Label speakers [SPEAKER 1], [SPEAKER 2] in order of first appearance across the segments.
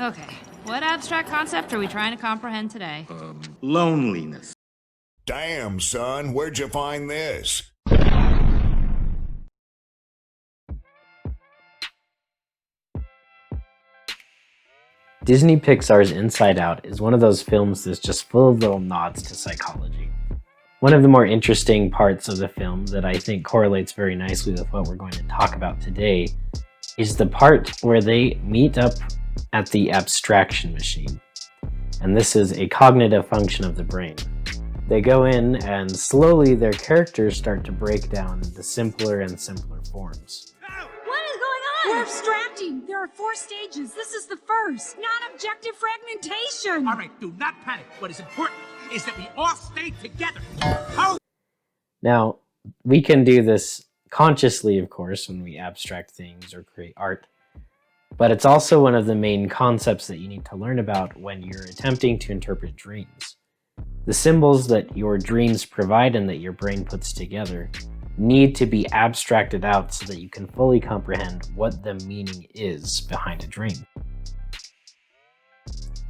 [SPEAKER 1] Okay, what abstract concept are we trying to comprehend today?
[SPEAKER 2] Loneliness.
[SPEAKER 3] Damn, son, where'd you find this?
[SPEAKER 4] Disney Pixar's Inside Out is one of those films that's just full of little nods to psychology. One of the more interesting parts of the film that I think correlates very nicely with what we're going to talk about today is the part where they meet up at the abstraction machine. And this is a cognitive function of the brain. They go in and slowly their characters start to break down into simpler and simpler forms.
[SPEAKER 5] What is going on? We're abstracting. There are 4 stages. This is the first. Non-objective fragmentation.
[SPEAKER 6] All right, do not panic. What is important is that we all stay together. How?
[SPEAKER 4] Now, we can do this consciously, of course, when we abstract things or create art. But it's also one of the main concepts that you need to learn about when you're attempting to interpret dreams. The symbols that your dreams provide and that your brain puts together need to be abstracted out so that you can fully comprehend what the meaning is behind a dream.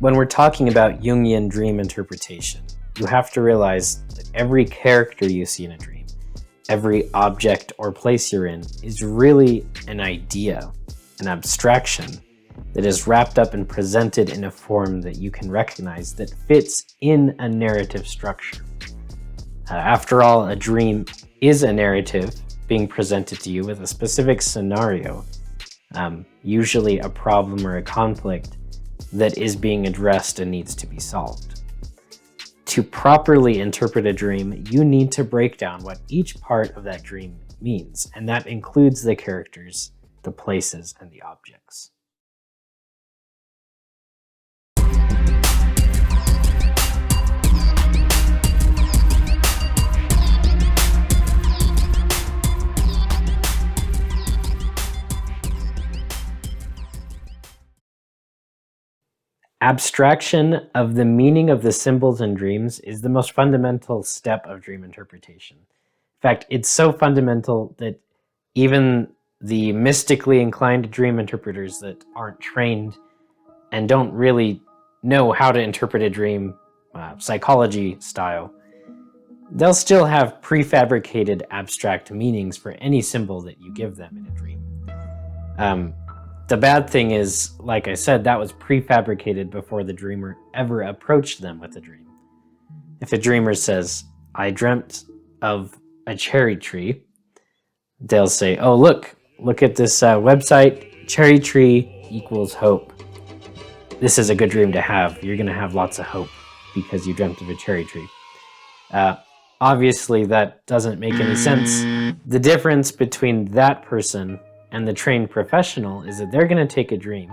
[SPEAKER 4] When we're talking about Jungian dream interpretation, you have to realize that every character you see in a dream, every object or place you're in, is really an idea, an abstraction that is wrapped up and presented in a form that you can recognize that fits in a narrative structure. After all, a dream is a narrative being presented to you with a specific scenario, usually a problem or a conflict that is being addressed and needs to be solved. To properly interpret a dream, you need to break down what each part of that dream means, and that includes the characters, the places, and the objects. Abstraction of the meaning of the symbols in dreams is the most fundamental step of dream interpretation. In fact, it's so fundamental that even the mystically inclined dream interpreters that aren't trained and don't really know how to interpret a dream psychology style, they'll still have prefabricated abstract meanings for any symbol that you give them in a dream. The bad thing is, like I said, that was prefabricated before the dreamer ever approached them with a dream. If a dreamer says, "I dreamt of a cherry tree," they'll say, "Oh, look at this website, cherry tree equals hope. This is a good dream to have. You're gonna have lots of hope because you dreamt of a cherry tree." Obviously, that doesn't make any sense. The difference between that person and the trained professional is that they're going to take a dream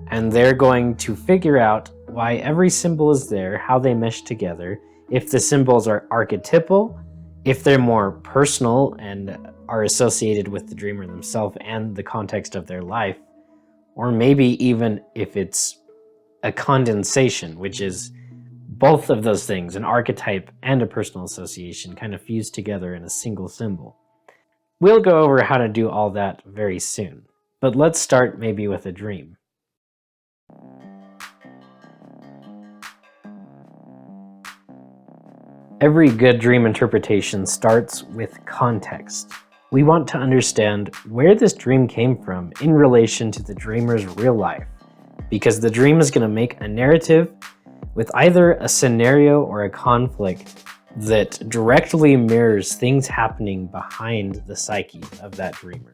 [SPEAKER 4] and they're going to figure out why every symbol is there, how they mesh together, if the symbols are archetypal, if they're more personal and are associated with the dreamer themselves and the context of their life, or maybe even if it's a condensation, which is both of those things, an archetype and a personal association, kind of fused together in a single symbol. We'll go over how to do all that very soon, but let's start maybe with a dream. Every good dream interpretation starts with context. We want to understand where this dream came from in relation to the dreamer's real life, because the dream is going to make a narrative with either a scenario or a conflict that directly mirrors things happening behind the psyche of that dreamer.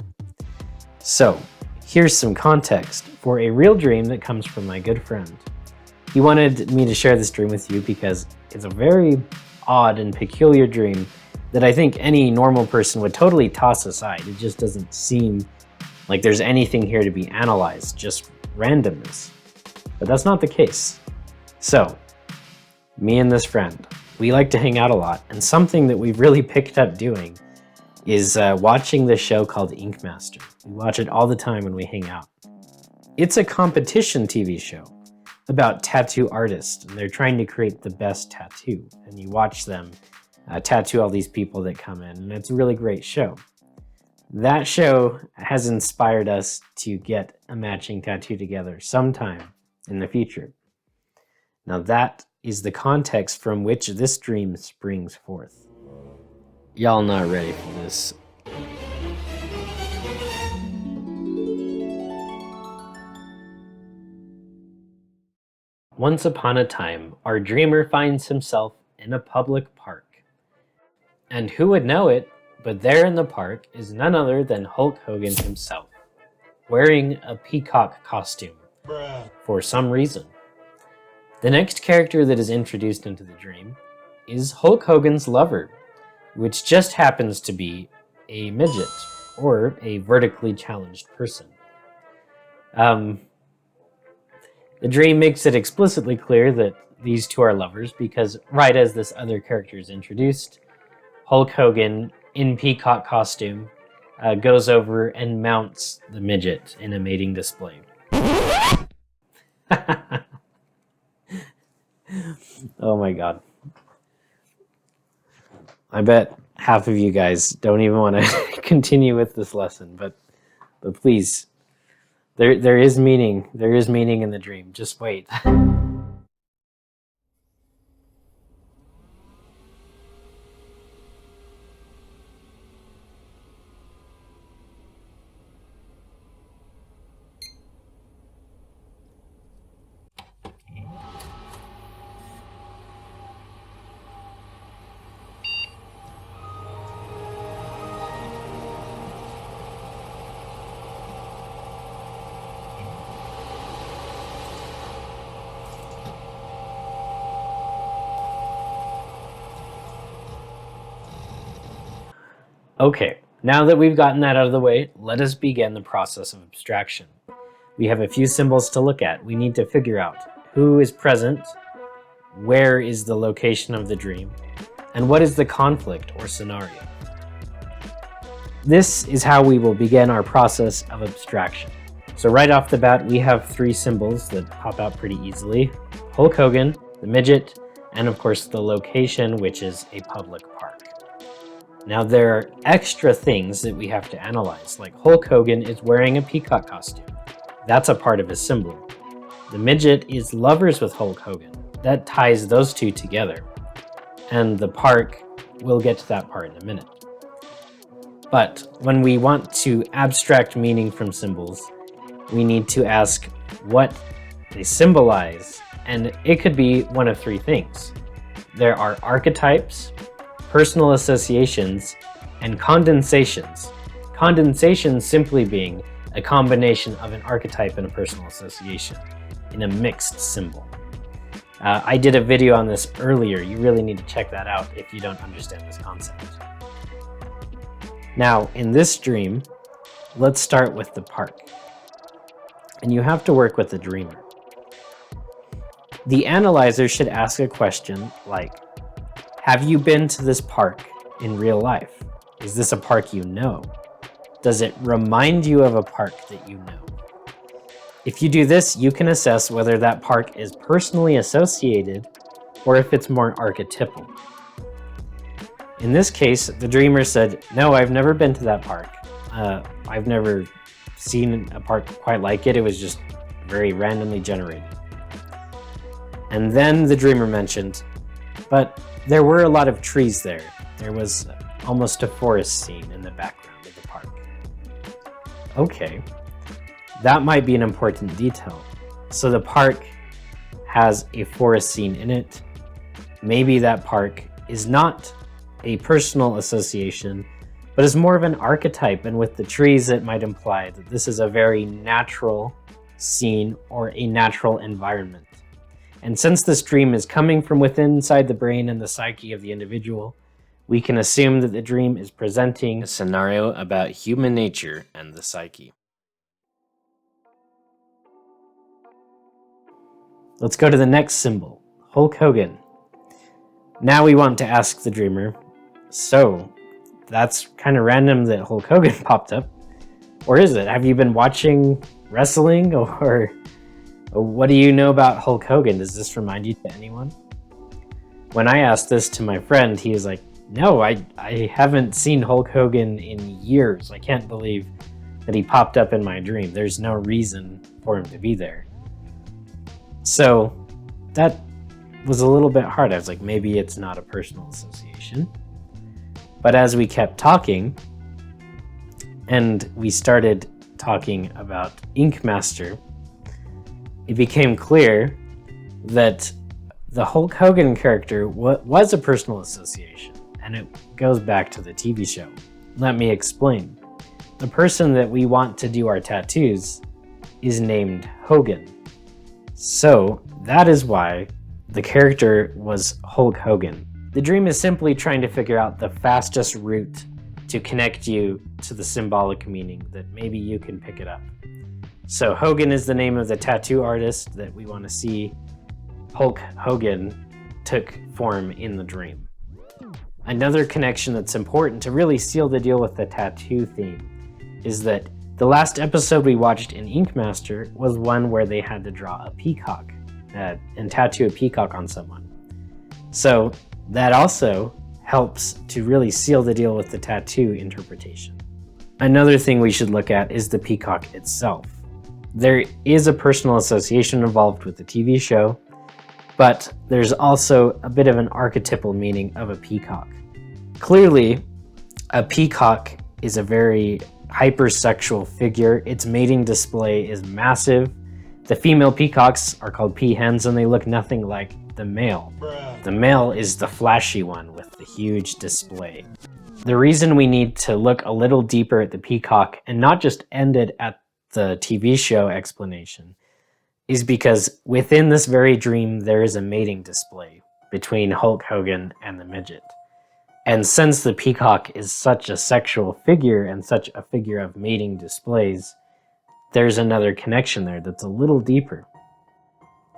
[SPEAKER 4] So, here's some context for a real dream that comes from my good friend. He wanted me to share this dream with you because it's a very odd and peculiar dream that I think any normal person would totally toss aside. It just doesn't seem like there's anything here to be analyzed, just randomness. But that's not the case. So, me and this friend, we like to hang out a lot, and something that we've really picked up doing is watching this show called Ink Master. We watch it all the time when we hang out. It's a competition TV show about tattoo artists, and they're trying to create the best tattoo. And you watch them tattoo all these people that come in, and it's a really great show. That show has inspired us to get a matching tattoo together sometime in the future. Now that is the context from which this dream springs forth. Y'all not ready for this. Once upon a time, our dreamer finds himself in a public park. And who would know it, but there in the park is none other than Hulk Hogan himself, wearing a peacock costume for some reason. The next character that is introduced into the dream is Hulk Hogan's lover, which just happens to be a midget, or a vertically challenged person. The dream makes it explicitly clear that these two are lovers because right as this other character is introduced, Hulk Hogan, in peacock costume, goes over and mounts the midget in a mating display. Oh my god. I bet half of you guys don't even want to continue with this lesson, but please, there is meaning. There is meaning in the dream. Just wait. Okay, now that we've gotten that out of the way, let us begin the process of abstraction. We have a few symbols to look at. We need to figure out who is present, where is the location of the dream, and what is the conflict or scenario. This is how we will begin our process of abstraction. So right off the bat, we have three symbols that pop out pretty easily. Hulk Hogan, the midget, and of course the location, which is a public park. Now there are extra things that we have to analyze, like Hulk Hogan is wearing a peacock costume. That's a part of his symbol. The midget is lovers with Hulk Hogan. That ties those two together. And the park, we'll get to that part in a minute. But when we want to abstract meaning from symbols, we need to ask what they symbolize, and it could be one of three things. There are archetypes, personal associations, and condensations. Condensations simply being a combination of an archetype and a personal association in a mixed symbol. I did a video on this earlier. You really need to check that out if you don't understand this concept. Now, in this dream, let's start with the park. And you have to work with the dreamer. The analyzer should ask a question like, have you been to this park in real life? Is this a park you know? Does it remind you of a park that you know? If you do this, you can assess whether that park is personally associated or if it's more archetypal. In this case, the dreamer said, no, I've never been to that park. I've never seen a park quite like it. It was just very randomly generated. And then the dreamer mentioned, but there were a lot of trees there. There was almost a forest scene in the background of the park. Okay, that might be an important detail. So the park has a forest scene in it. Maybe that park is not a personal association, but is more of an archetype, and with the trees it might imply that this is a very natural scene or a natural environment. And since this dream is coming from within inside the brain and the psyche of the individual, we can assume that the dream is presenting a scenario about human nature and the psyche. Let's go to the next symbol, Hulk Hogan. Now we want to ask the dreamer, so that's kind of random that Hulk Hogan popped up. Or is it? Have you been watching wrestling, or what do you know about Hulk Hogan? Does this remind you to anyone? When I asked this to my friend, he was like, no, I haven't seen Hulk Hogan in years. I can't believe that he popped up in my dream. There's no reason for him to be there. So that was a little bit hard. I was like, maybe it's not a personal association. But as we kept talking, and we started talking about Ink Master, it became clear that the Hulk Hogan character was a personal association, and it goes back to the TV show. Let me explain. The person that we want to do our tattoos is named Hogan. So that is why the character was Hulk Hogan. The dream is simply trying to figure out the fastest route to connect you to the symbolic meaning that maybe you can pick it up. So Hogan is the name of the tattoo artist that we want to see. Hulk Hogan took form in the dream. Another connection that's important to really seal the deal with the tattoo theme is that the last episode we watched in Ink Master was one where they had to draw a peacock and tattoo a peacock on someone. So that also helps to really seal the deal with the tattoo interpretation. Another thing we should look at is the peacock itself. There is a personal association involved with the TV show, but there's also a bit of an archetypal meaning of a peacock. Clearly, a peacock is a very hypersexual figure. Its mating display is massive. The female peacocks are called peahens, and they look nothing like the male. The male is the flashy one with the huge display. The reason we need to look a little deeper at the peacock and not just end it at the TV show explanation is because within this very dream there is a mating display between Hulk Hogan and the midget. And since the peacock is such a sexual figure and such a figure of mating displays, there's another connection there that's a little deeper.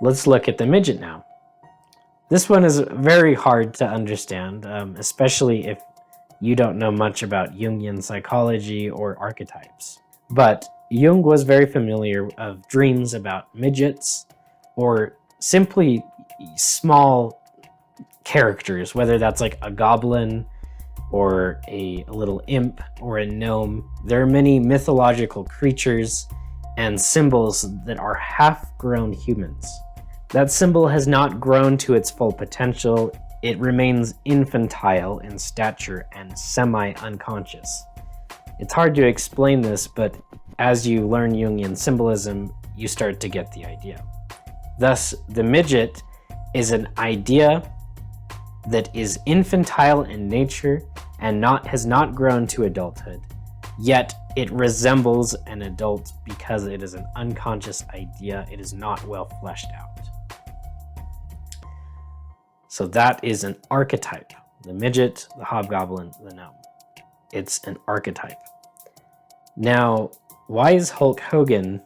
[SPEAKER 4] Let's look at the midget now. This one is very hard to understand, especially if you don't know much about Jungian psychology or archetypes. But Jung was very familiar of dreams about midgets or simply small characters, whether that's like a goblin or a little imp or a gnome. There are many mythological creatures and symbols that are half-grown humans. That symbol has not grown to its full potential. It remains infantile in stature and semi-unconscious. It's hard to explain this, but as you learn Jungian symbolism, you start to get the idea. Thus, the midget is an idea that is infantile in nature and has not grown to adulthood, yet it resembles an adult because it is an unconscious idea. It is not well fleshed out. So that is an archetype. The midget, the hobgoblin, the gnome. It's an archetype. Now, why is Hulk Hogan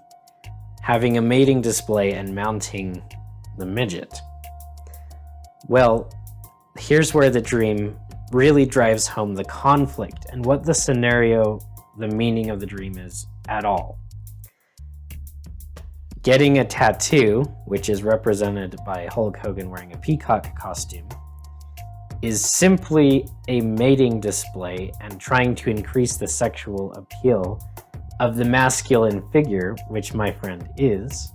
[SPEAKER 4] having a mating display and mounting the midget? Well, here's where the dream really drives home the conflict and what the scenario, the meaning of the dream is at all. Getting a tattoo, which is represented by Hulk Hogan wearing a peacock costume, is simply a mating display and trying to increase the sexual appeal of the masculine figure, which my friend is.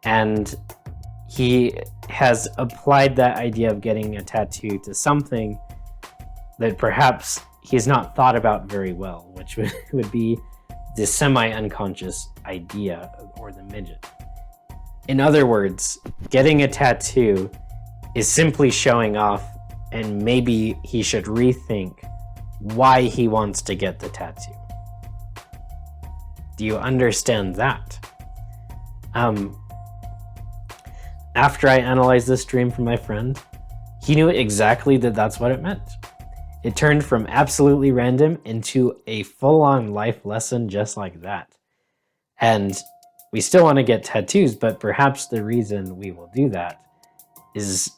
[SPEAKER 4] And he has applied that idea of getting a tattoo to something that perhaps he's not thought about very well, which would be the semi-unconscious idea or the midget. In other words, getting a tattoo is simply showing off, and maybe he should rethink why he wants to get the tattoo. Do you understand that? After I analyzed this dream from my friend, he knew exactly that that's what it meant. It turned from absolutely random into a full-on life lesson just like that. And we still want to get tattoos, but perhaps the reason we will do that is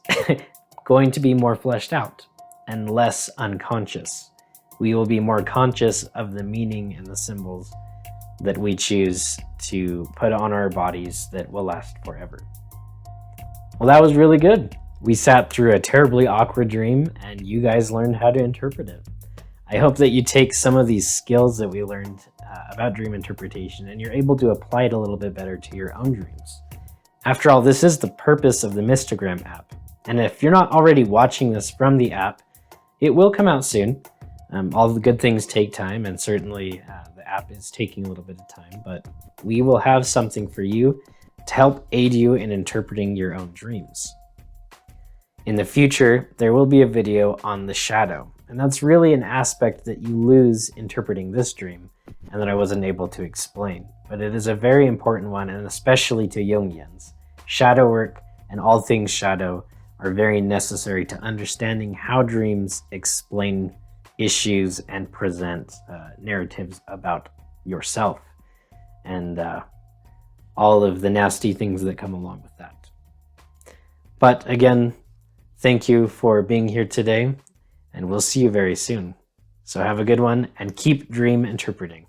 [SPEAKER 4] going to be more fleshed out and less unconscious. We will be more conscious of the meaning and the symbols that we choose to put on our bodies that will last forever. Well, that was really good. We sat through a terribly awkward dream, and you guys learned how to interpret it. I hope that you take some of these skills that we learned about dream interpretation and you're able to apply it a little bit better to your own dreams. After all, this is the purpose of the Mystogram app. And if you're not already watching this from the app, it will come out soon. All the good things take time, and certainly the app is taking a little bit of time, but we will have something for you to help aid you in interpreting your own dreams. In the future, there will be a video on the shadow, and that's really an aspect that you lose interpreting this dream and that I wasn't able to explain. But it is a very important one, and especially to Jungians. Shadow work and all things shadow are very necessary to understanding how dreams explain issues and present narratives about yourself and all of the nasty things that come along with that. But again, thank you for being here today, and we'll see you very soon. So have a good one and keep dream interpreting.